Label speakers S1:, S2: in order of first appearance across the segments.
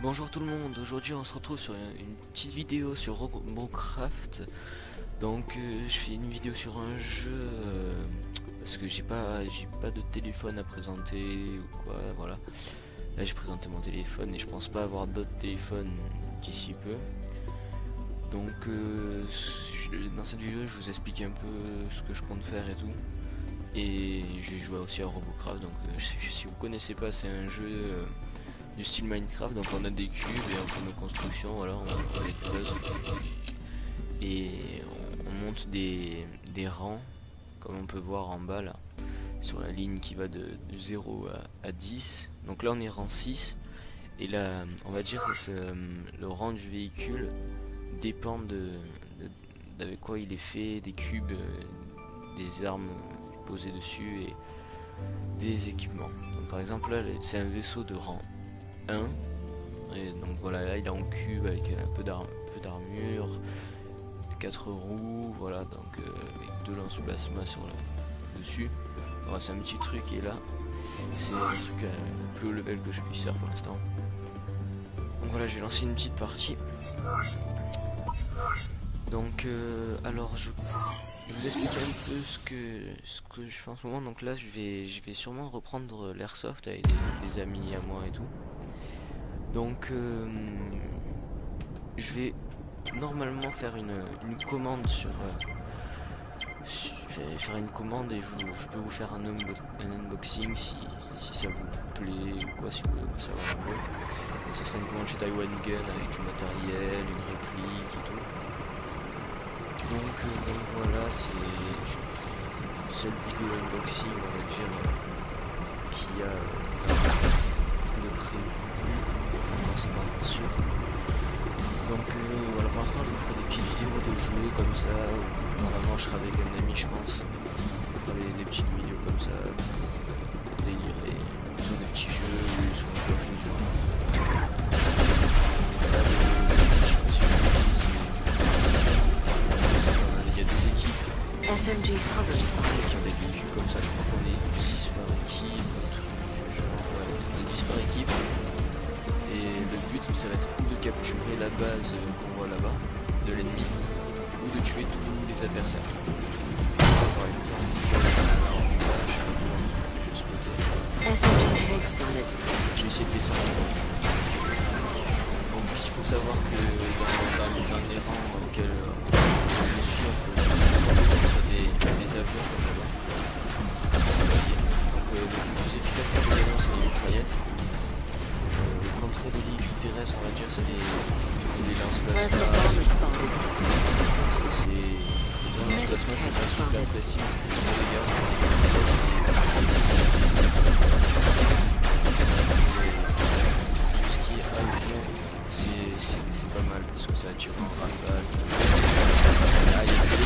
S1: Bonjour tout le monde, aujourd'hui on se retrouve sur une petite vidéo sur Robocraft. Donc je fais une vidéo sur un jeu parce que j'ai pas de téléphone à présenter ou quoi, voilà. Là j'ai présenté mon téléphone et je pense pas avoir d'autres téléphones d'ici peu. Donc dans cette vidéo je vous explique un peu ce que je compte faire et tout. Et j'ai joué aussi à Robocraft, donc si vous connaissez pas, c'est un jeu du style Minecraft. Donc on a des cubes et on fait nos constructions, voilà, on les creuse et on monte des rangs comme on peut voir en bas là sur la ligne qui va de 0 à 10. Donc là on est rang 6 et là on va dire que le rang du véhicule dépend d'avec quoi il est fait, des cubes, des armes posées dessus et des équipements. Donc par exemple là c'est un vaisseau de rang 1 et donc voilà, là il est en cube avec un peu d'armure, 4 roues, voilà, donc avec 2 lance-plasma sur dessus. Voilà, c'est un petit truc et là c'est un truc plus haut level que je puisse faire pour l'instant. Donc voilà, j'ai lancé une petite partie. Donc alors je vous explique un peu ce que je fais en ce moment. Donc là je vais sûrement reprendre l'airsoft avec des amis à moi et tout. Donc je vais normalement faire une commande sur je vais faire une commande et je peux vous faire un unboxing si ça vous plaît ou quoi, si vous voulez savoir un peu. Donc ça sera une commande chez Taiwan Gun avec du matériel, une réplique et tout. Donc voilà, c'est une seule vidéo unboxing on va dire qui a de prévu. C'est pas encore sûr. Donc voilà, pour l'instant je vous ferai des petites vidéos de jouer comme ça. Normalement je serai avec un ami, je pense. Je ferai des petites vidéos comme ça, délirer sur des petits jeux, sur un peu plus dur. Il y a des équipes
S2: SMG hover spot.
S1: qui ont des véhicules comme ça, je crois qu'on est 10 par équipe, on est 10 par équipe. Et le but ça va être ou de capturer la base qu'on voit là-bas de l'ennemi ou de tuer tous les adversaires. Par exemple,
S2: SMG tag spotted.
S1: j'ai essayé de descendre. Donc il faut savoir que dans les rangs auxquels je suis, on peut des avions comme là-bas. Donc le plus efficace pour les avions c'est les mitraillettes. Contre les véhicules terrestres, on va dire, c'est les lance-plasma. Les lance-plasma, c'est pas super précis, mais c'est plus de dégâts. Tout ce qui est avion, c'est pas mal parce que ça attire en rafale. Ah, il y a des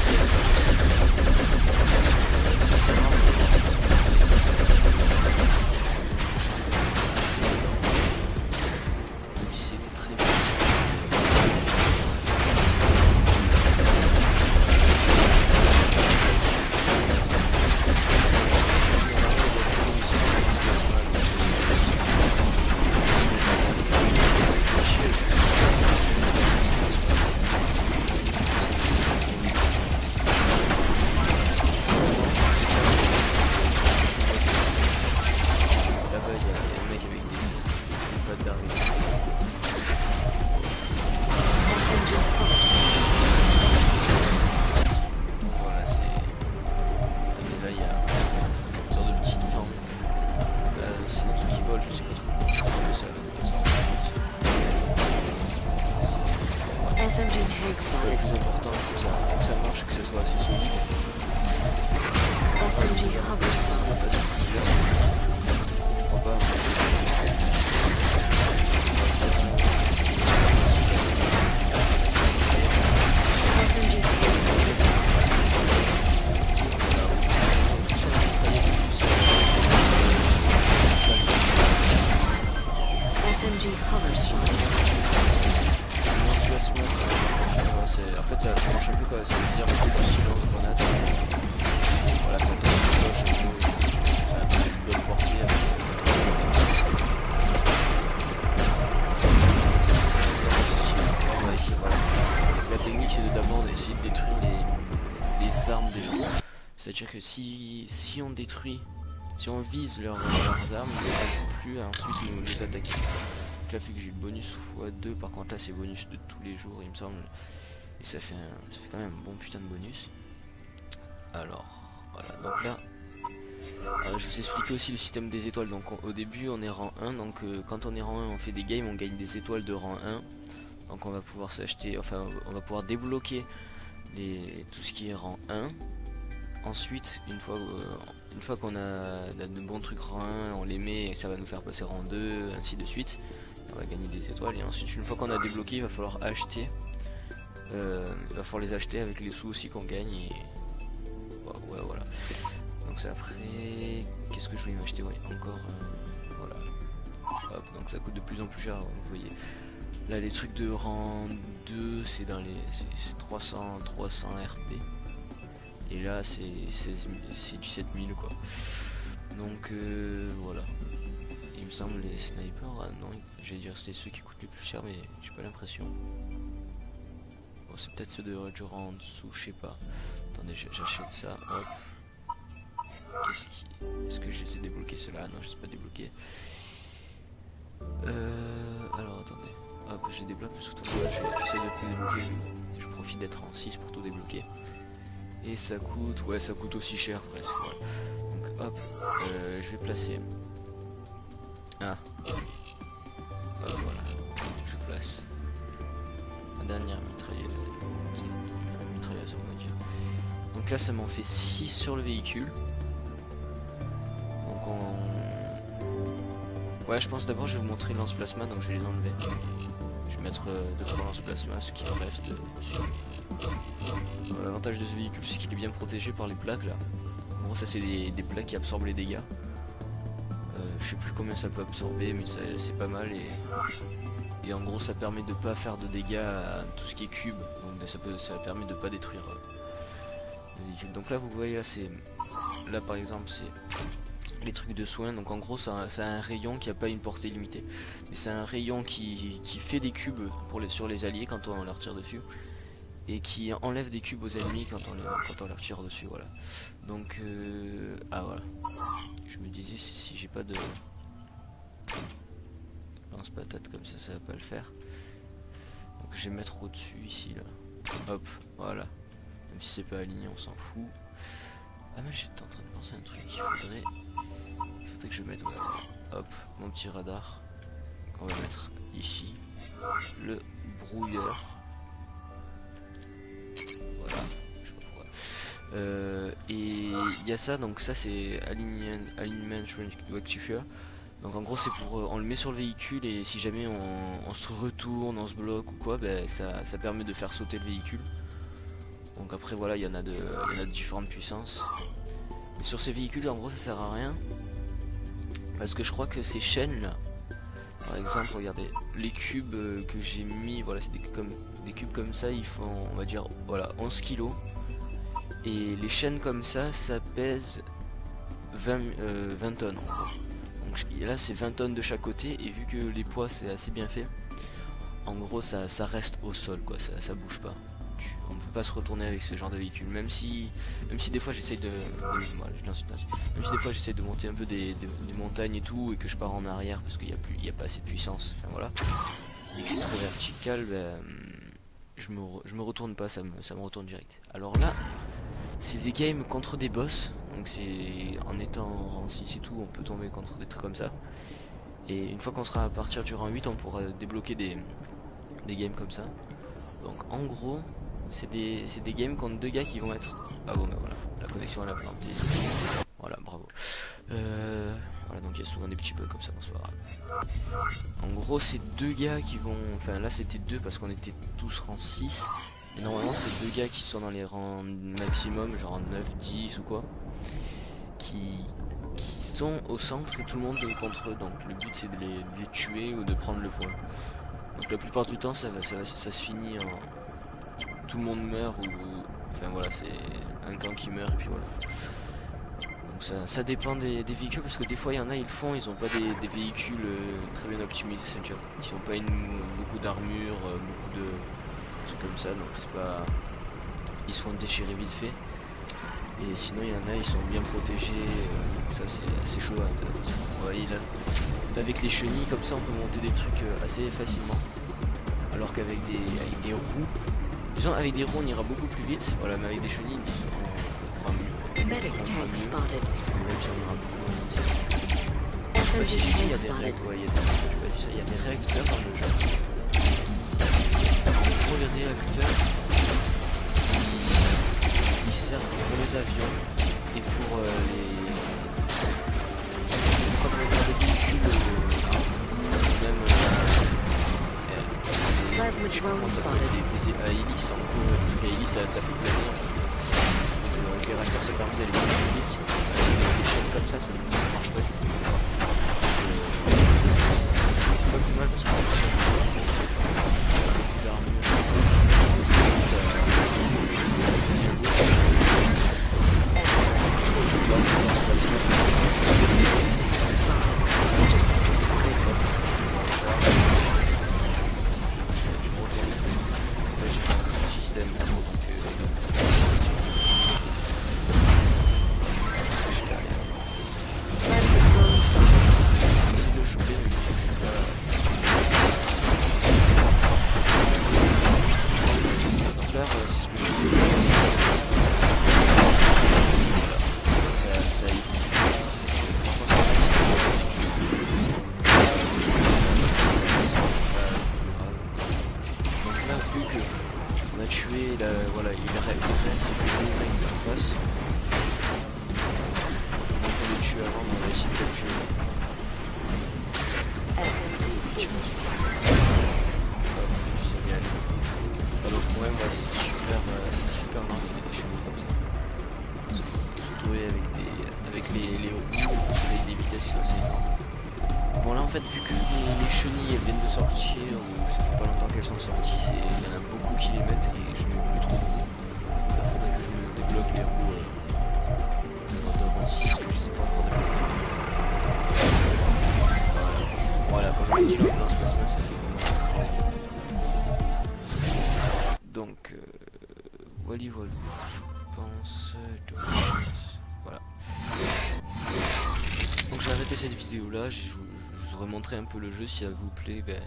S2: SMG tag
S1: le
S2: spotted.
S1: plus important, faut que ça marche, que ça soit assez solide.
S2: SMG hover spotted.
S1: Je crois pas.
S2: SMG tag spotted. SMG hover spotted.
S1: En fait ça marche un peu quoi, ça veut dire un peu du silence grenade. Voilà, ça tombe de gauche et ça a une bonne portée. dire que si on détruit, si on vise leurs armes, ils ne peuvent plus ensuite nous attaquer. Donc là, vu que j'ai le bonus x2, par contre là c'est bonus de tous les jours il me semble, et ça fait quand même un bon putain de bonus. Alors voilà, donc là je vous explique aussi le système des étoiles. Donc au début on est rang 1, donc quand on est rang 1 on fait des games, on gagne des étoiles de rang 1. Donc on va pouvoir s'acheter, enfin on va pouvoir débloquer tout ce qui est rang 1. Ensuite une fois qu'on a de bons trucs rang 1, on les met et ça va nous faire passer rang 2, ainsi de suite. On va gagner des étoiles et ensuite une fois qu'on a débloqué il va falloir acheter. Il va falloir les acheter avec les sous aussi qu'on gagne et... ouais, voilà. Donc c'est après... Qu'est-ce que je voulais m'acheter? Ouais, encore... voilà. Hop, donc ça coûte de plus en plus cher, vous voyez. Là les trucs de rang 2 c'est dans les... c'est 300 RP. Et là c'est 17 000 quoi. Donc voilà. Il me semble les snipers, non, j'allais dire c'était ceux qui coûtent le plus cher mais j'ai pas l'impression. Bon c'est peut-être ceux de rang en dessous, je sais pas. Attendez, j'achète ça, hop. Est-ce que j'essaie de débloquer cela? Non, je sais pas débloquer. Alors attendez. Hop, je les débloque parce que j'essaie de tout débloquer. Je profite d'être en 6 pour tout débloquer. Et ça coûte, ouais, ça coûte aussi cher presque. Ouais. Donc hop, je vais placer. Ah. Hop, voilà. Je place. Ma dernière mitrailleuse, on va dire. Donc là, ça m'en fait 6 sur le véhicule. Donc on... Ouais, je pense d'abord je vais vous montrer le lance-plasma, donc je vais les enlever. Je vais mettre 2-3 lance-plasma, ce qui me reste dessus. L'avantage de ce véhicule, c'est qu'il est bien protégé par les plaques là. En gros, ça c'est des plaques qui absorbent les dégâts. Je sais plus combien ça peut absorber, mais c'est pas mal et en gros ça permet de pas faire de dégâts à tout ce qui est cube. Donc ça permet de pas détruire le véhicule. Donc là vous voyez là c'est... Là par exemple c'est les trucs de soins. Donc en gros ça a un rayon qui a pas une portée limitée. Mais c'est un rayon qui fait des cubes sur les alliés quand on leur tire dessus. Et qui enlève des cubes aux ennemis quand on leur tire dessus, voilà. Donc ah voilà. Je me disais si j'ai pas de lance-patate comme ça va pas le faire. Donc je vais mettre au-dessus ici là. Hop, voilà. Même si c'est pas aligné, on s'en fout. Ah mais j'étais en train de penser à un truc. Il faudrait que je mette voilà. Hop, mon petit radar. On va mettre ici. Le brouilleur. Voilà, je sais pas pourquoi. Et il y a ça, donc ça c'est Alignment Rectifier. Donc en gros c'est pour on le met sur le véhicule et si jamais on se retourne, on se bloque ou quoi, ben, ça permet de faire sauter le véhicule. Donc après voilà, il y en a de différentes puissances. Mais sur ces véhicules en gros ça sert à rien. Parce que je crois que ces chaînes là, par exemple regardez, les cubes que j'ai mis, voilà c'est des cubes comme ça, ils font on va dire voilà 11 kg. Et les chaînes comme ça pèse 20 tonnes. Donc là c'est 20 tonnes de chaque côté et vu que les poids c'est assez bien fait, en gros ça reste au sol quoi, ça bouge pas. On peut pas se retourner avec ce genre de véhicule, même si des fois j'essaye même si des fois j'essaie de monter un peu des montagnes et tout et que je pars en arrière parce qu'il y a pas assez de puissance, enfin voilà, et que c'est très vertical, ben, je me retourne pas, ça me retourne direct. Alors là c'est des games contre des boss, donc c'est en étant en 6 et tout on peut tomber contre des trucs comme ça, et une fois qu'on sera à partir du rang 8 on pourra débloquer des games comme ça. Donc en gros c'est des games contre deux gars qui vont être... Ah bon ben voilà, la connexion elle a planté. Voilà, bravo. Voilà, donc il y a souvent des petits bugs comme ça, bon c'est pas grave. En gros c'est deux gars qui vont... Enfin là c'était deux parce qu'on était tous rang 6. Et normalement c'est deux gars qui sont dans les rangs maximum, genre 9, 10 ou quoi. Qui sont au centre et tout le monde est contre eux. Donc le but c'est de les tuer ou de prendre le point. Donc la plupart du temps ça se finit en... Tout le monde meurt ou... Enfin voilà, c'est un camp qui meurt et puis voilà. Donc ça dépend des véhicules parce que des fois il y en a ils ont pas des véhicules très bien optimisés, c'est-à-dire qu'ils n'ont pas beaucoup d'armure, beaucoup de trucs comme ça, donc c'est pas... Ils se font déchirer vite fait. Et sinon il y en a, ils sont bien protégés, ça c'est assez chaud. Hein, vous voyez là, avec les chenilles comme ça on peut monter des trucs assez facilement. Alors qu'avec des roues, disons avec des roues on ira beaucoup plus vite, voilà, mais avec des chenilles on va mieux.
S2: Medic tank spotted.
S1: Même si on ira beaucoup moins vite.
S2: SMG
S1: Il y
S2: tank
S1: a des
S2: spotted.
S1: règles, ouais, il y a des réacteurs dans le jeu. En gros, les réacteurs, ils servent pour les avions et pour les... Quand on regarde des véhicules, même...
S2: Plasma drone spotted.
S1: des hélices, en gros, les hélices, ça fait planer. Donc, avec les réacteurs, ça permet d'aller beaucoup plus vite. Des chaînes comme ça marche pas du tout. C'est pas plus mal parce qu'on faire mieux.
S2: Interceptor spotted. Plasma drone spotted.
S1: Donc là, voilà, c'est ce que je fais. Voilà, ça y est. Franchement, c'est donc là, vu que on a tué, la, voilà, il reste que les mecs en face. Donc on les tue avant, mais on va essayer de les tuer. Génial. Alors pour moi, c'est super lent les chenilles comme ça. Surtout avec les roues, avec des vitesses assez énormes. Bon là en fait vu que les chenilles elles viennent de sortir ou ça fait pas longtemps qu'elles sont sorties, il y en a beaucoup qui les mettent et je mets plus trop de roues. Il faudrait que je me débloque les roues devant 6 que je les ai pas encore débloquées. Voilà, comme je dis l'ambulance plasma ça fait vraiment très bien. Donc voilà, je pense voilà. Donc j'ai arrêté cette vidéo là, je vous aurais montré un peu le jeu, si ça vous plaît, ben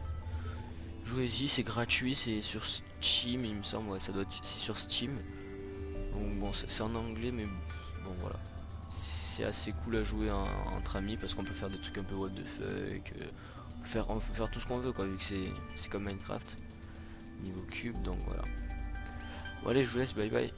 S1: jouez-y, c'est gratuit, c'est sur Steam il me semble, ouais ça doit être, c'est sur Steam. Donc bon c'est en anglais mais bon voilà. C'est assez cool à jouer entre amis parce qu'on peut faire des trucs un peu what the fuck, on peut faire tout ce qu'on veut quoi vu que c'est comme Minecraft niveau cube donc voilà. Bon allez je vous laisse, bye bye.